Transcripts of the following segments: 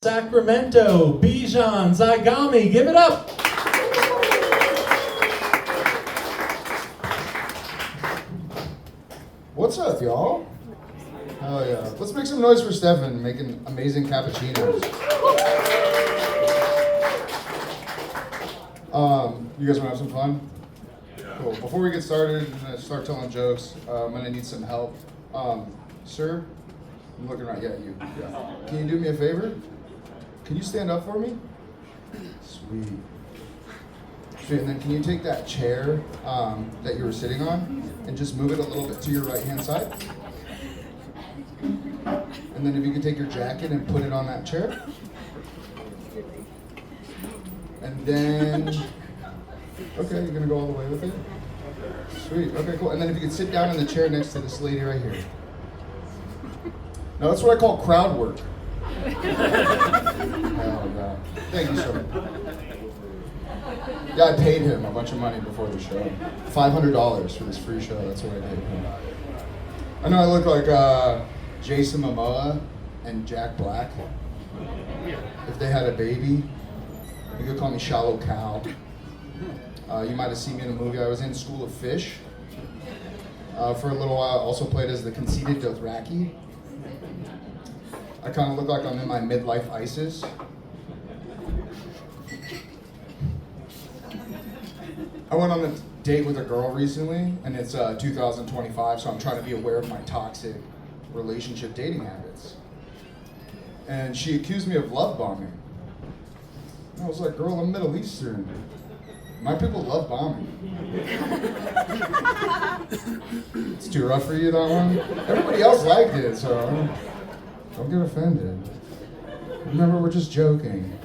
Sacramento, Bijan, Zaighami, give it up. What's up, y'all? Hell yeah. Let's make some noise for Stefan making amazing cappuccinos. You guys want to have some fun? Cool. Before we get started, I'm going to start telling jokes. I'm going to need some help. Sir, I'm looking right at you. Yeah. Can you do me a favor? Can you stand up for me? Sweet. Sweet. And then can you take that chair that you were sitting on and just move it a little bit to your right-hand side? And then if you could take your jacket and put it on that chair. And then, okay, you're gonna go all the way with it? Sweet, okay, cool. And then if you could sit down in the chair next to this lady right here. Now that's what I call crowd work. Oh, God. Thank you, sir. Yeah, I paid him a bunch of money before the show. $500 for this free show, that's what I paid him. I know I look like Jason Momoa and Jack Black. If they had a baby, you could call me Shallow Cow. You might have seen me in a movie I was in, School of Fish. For a little while, I also played as the conceited Dothraki. I kind of look like I'm in my midlife ISIS. I went on a date with a girl recently, and it's 2025, so I'm trying to be aware of my toxic relationship dating habits. And she accused me of love bombing. And I was like, girl, I'm Middle Eastern. My people love bombing. It's too rough for you, that one? Everybody else liked it, so don't get offended. Remember, we're just joking.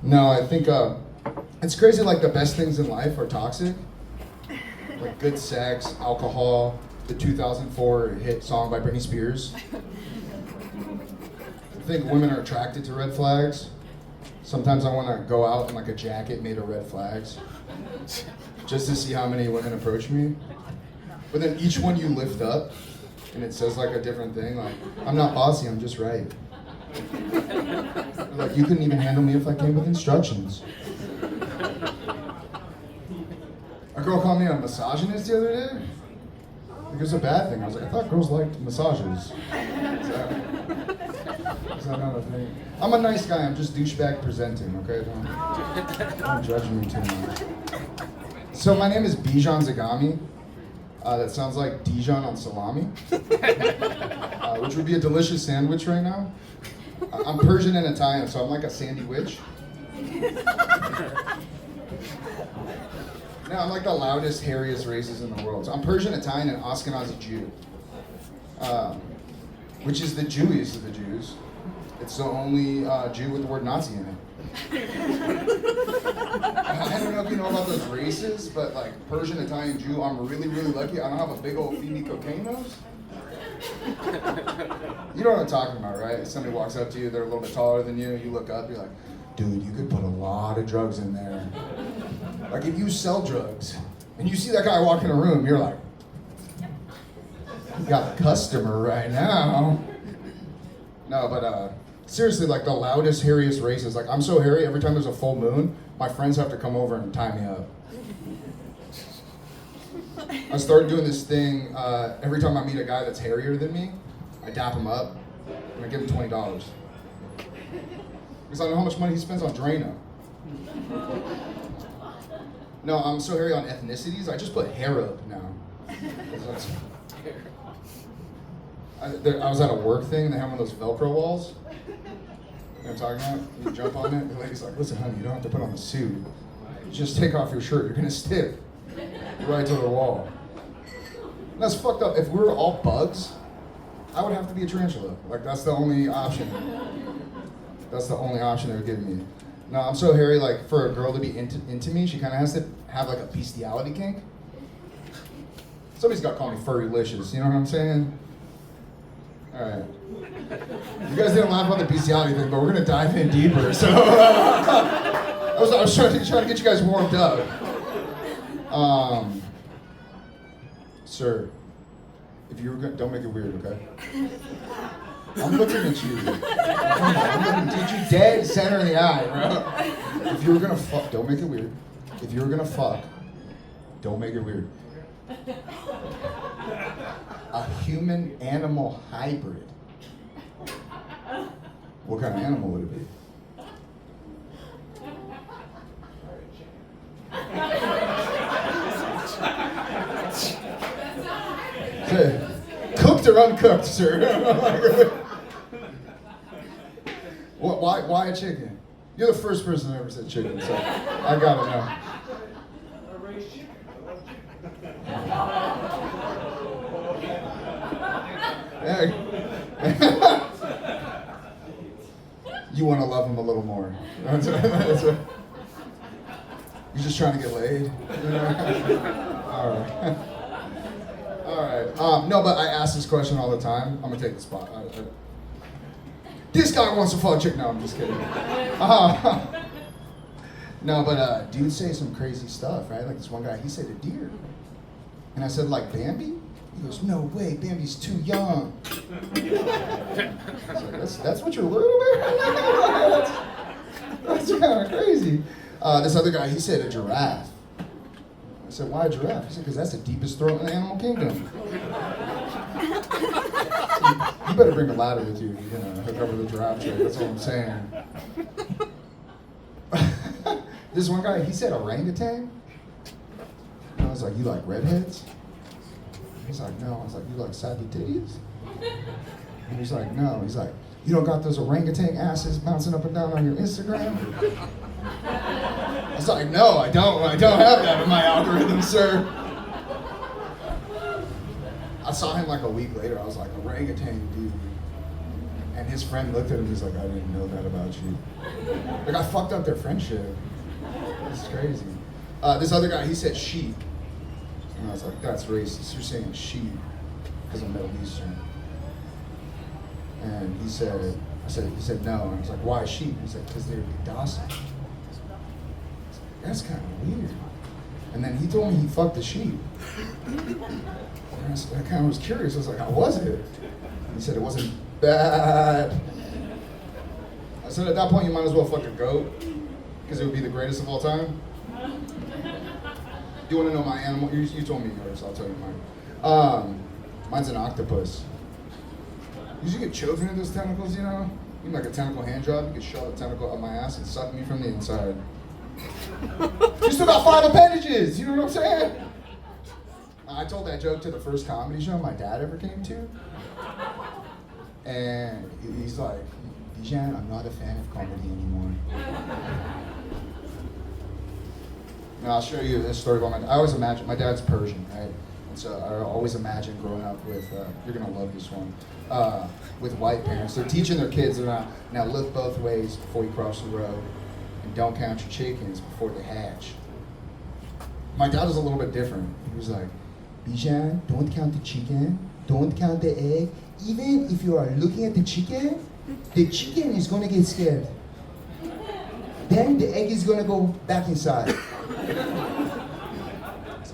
No, I think it's crazy, like the best things in life are toxic. Like good sex, alcohol, the 2004 hit song by Britney Spears. I think women are attracted to red flags. Sometimes I want to go out in like a jacket made of red flags, just to see how many women approach me. But then each one you lift up, and it says like a different thing, like, I'm not bossy, I'm just right. Like, you couldn't even handle me if I came with instructions. A girl called me a misogynist the other day. Like, it was a bad thing. I was like, I thought girls liked massages. Is that not a thing? I'm a nice guy, I'm just douchebag presenting, okay? Don't judge me too much. So my name is Bijan Zaighami. That sounds like Dijon on salami, which would be a delicious sandwich right now. I'm Persian and Italian, so I'm like a sandy witch. Now I'm like the loudest, hairiest races in the world. So I'm Persian, Italian, and Ashkenazi Jew, which is the Jewiest of the Jews. It's the only Jew with the word Nazi in it. I don't know if you know about those races, but like Persian, Italian, Jew, I'm really, really lucky. I don't have a big old Phoebe cocaine nose. You know what I'm talking about, right? Somebody walks up to you, they're a little bit taller than you, you look up, you're like, dude, you could put a lot of drugs in there. Like if you sell drugs, and you see that guy walk in a room, you're like, you got a customer right now. No, but seriously, like the loudest, hairiest races. Like I'm so hairy, every time there's a full moon, my friends have to come over and tie me up. I started doing this thing, every time I meet a guy that's hairier than me, I dap him up, and I give him $20. Because I know how much money he spends on Drano. No, I'm so hairy on ethnicities, I just put Harab now. I was at a work thing, and they have one of those Velcro walls. You know what I'm talking about? You jump on it, the lady's like, listen, honey, you don't have to put on a suit. You just take off your shirt, you're gonna stick right to the wall. And that's fucked up. If we were all bugs, I would have to be a tarantula. Like, that's the only option. That's the only option they would give me. No, I'm so hairy, like, for a girl to be into me, she kind of has to have, like, a bestiality kink. Somebody's got to call me furry-licious, you know what I'm saying? All right. You guys didn't laugh about the bestiality thing, but we're going to dive in deeper, so... I was trying to get you guys warmed up. Sir, if you were going, don't make it weird, okay? I'm looking at you. I'm looking at you dead center in the eye, bro. If you were gonna fuck, don't make it weird. If you were gonna fuck, don't make it weird. A human-animal hybrid. What kind of animal would it be? Cooked or uncooked, sir? Why a chicken? You're the first person that ever said chicken, so I gotta know. You want to love him a little more. You're just trying to get laid. All right. All right. No, but I ask this question all the time. I'm gonna take the spot. This guy wants to fuck chick. No, I'm just kidding. No, but dudes say some crazy stuff, right? Like this one guy, he said a deer, and I said like Bambi. He goes, no way, Bambi's too young. I was like, that's what you're learning about? That's kind of crazy. This other guy, he said a giraffe. I said, why a giraffe? He said, because that's the deepest throat in the animal kingdom. You better bring a ladder with you if you're gonna hook up with a giraffe chick. That's all I'm saying. This one guy, he said orangutan. And I was like, you like redheads? He's like, no. I was like, you like saggy titties? And he's like, no. He's like, you don't got those orangutan asses bouncing up and down on your Instagram? I was like, no, I don't have that in my algorithm, sir. I saw him like a week later. I was like, orangutan, dude. And his friend looked at him. He's like, I didn't know that about you. Like, I fucked up their friendship. It's crazy. This other guy, he said sheep. And I was like, that's racist. You're saying sheep because I'm Middle Eastern. And he said no. And I was like, why sheep? He said, because they're docile. That's kind of weird. And then he told me he fucked a sheep. And I kind of was curious. I was like, how was it? And he said it wasn't bad. I said, at that point, you might as well fuck a goat because it would be the greatest of all time. You want to know my animal? You told me yours. I'll tell you mine. Mine's an octopus. You should get children in those tentacles, you know? Even like a tentacle hand job, you could shove a tentacle up my ass and suck me from the inside. You still got 5 appendages, you know what I'm saying? I told that joke to the first comedy show my dad ever came to. And he's like, Bijan, I'm not a fan of comedy anymore. Now I'll show you this story about my dad. I always imagine, my dad's Persian, right? And so I always imagine growing up with, you're gonna love this one, with white parents. They're teaching their kids, now look both ways before you cross the road, and don't count your chickens before they hatch. My dad was a little bit different. He was like, Bijan, don't count the chicken, don't count the egg. Even if you are looking at the chicken is gonna get scared. Then the egg is gonna go back inside.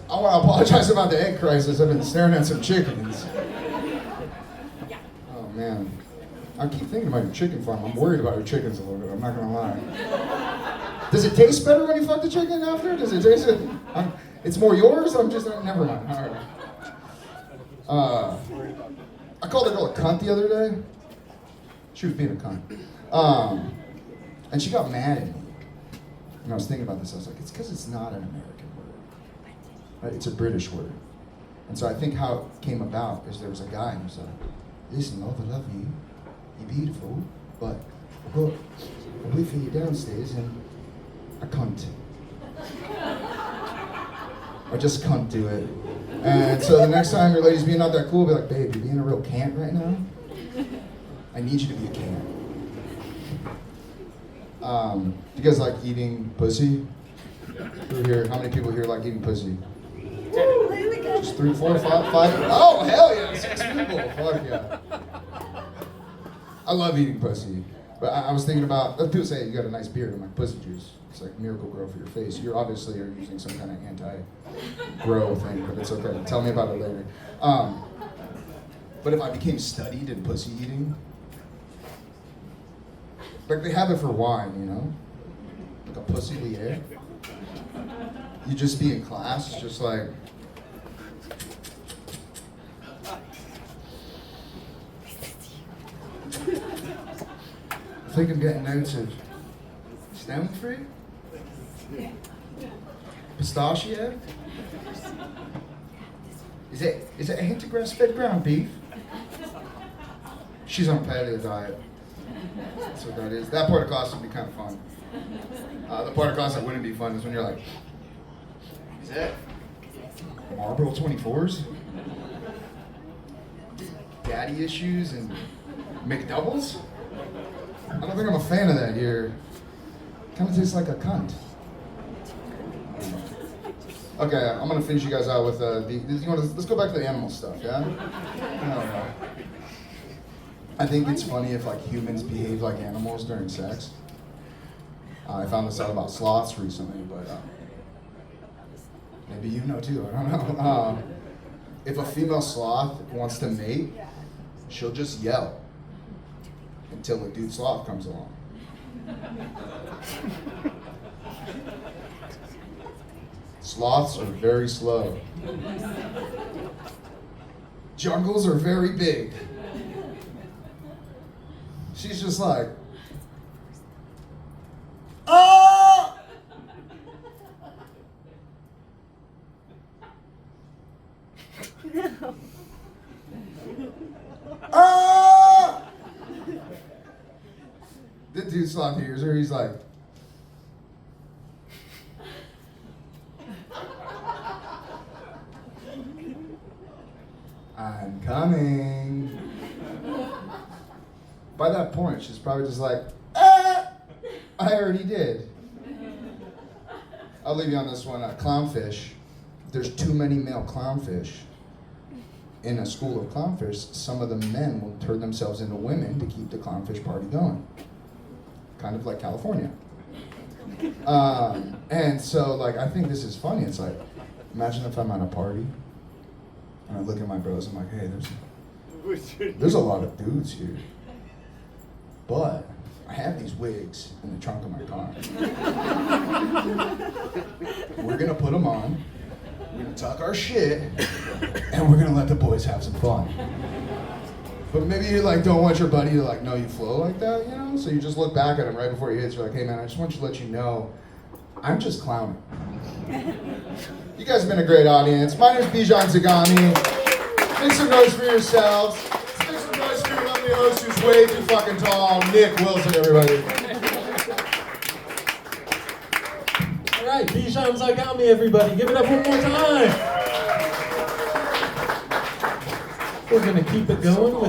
I want to apologize about the egg crisis. I've been staring at some chickens. Oh man, I keep thinking about your chicken farm. I'm worried about your chickens a little bit. I'm not gonna lie. Does it taste better when you fuck the chicken after? Does it taste it? It's more yours. I'm just never mind. All right. I called a girl a cunt the other day. She was being a cunt, and she got mad at me. And I was thinking about this. I was like, it's because it's not an American word. Right? It's a British word. And so I think how it came about is there was a guy and he was like, listen, love, I love you. You're beautiful, but I'll wait for you downstairs and I can't. I just can't do it. And so the next time your lady's being not that cool, be like, babe, you're being a real cant right now. I need you to be a cant. Do you guys like eating pussy? Who here? How many people here like eating pussy? Just 3, 4, 5. Oh, hell yeah, 6 people. Fuck yeah. I love eating pussy. But I was thinking about, people say you got a nice beard. I'm like, pussy juice. It's like Miracle Grow for your face. You obviously are using some kind of anti-grow thing, but it's okay. Tell me about it later. But if I became studied in pussy eating, Like they have it for wine, you know? Like a pussy lier. You just be in class, just like. I think I'm getting notes of stone fruit, pistachio. Is it a hint of grass-fed ground beef? She's on a paleo diet. That's what that is. That part of class would be kind of fun. The part of class that wouldn't be fun is when you're like, is that Marlboro 24s? Daddy issues and McDoubles? I don't think I'm a fan of that here. Kind of tastes like a cunt. Okay, I'm gonna finish you guys out with let's go back to the animal stuff, yeah? I don't know. I think it's funny if like humans behave like animals during sex. I found this out about sloths recently, but maybe you know too, I don't know. If a female sloth wants to mate, she'll just yell until a dude sloth comes along. Sloths are very slow. Jungles are very big. She's just like, ah! Ah! The dude sloth hears her, he's like, I'm coming. By that point, she's probably just like, ah! I already did. I'll leave you on this one. Clownfish. There's too many male clownfish. In a school of clownfish, some of the men will turn themselves into women to keep the clownfish party going. Kind of like California. And so, like, I think this is funny. It's like, imagine if I'm at a party and I look at my bros, I'm like, hey, there's a lot of dudes here. But I have these wigs in the trunk of my car. We're gonna put them on, we're gonna tuck our shit, and we're gonna let the boys have some fun. But maybe you like don't want your buddy to like know you flow like that, you know? So you just look back at him right before he hits. You're like, hey man, I just want you to let you know, I'm just clowning. You guys have been a great audience. My name is Bianca Zaighami. Make some noise for yourselves. Make some noise for your lovely host who's way too fucking tall, Nick Wilson, everybody. All right, Bianca Zaighami, everybody. Give it up one more time. We're going to keep it going with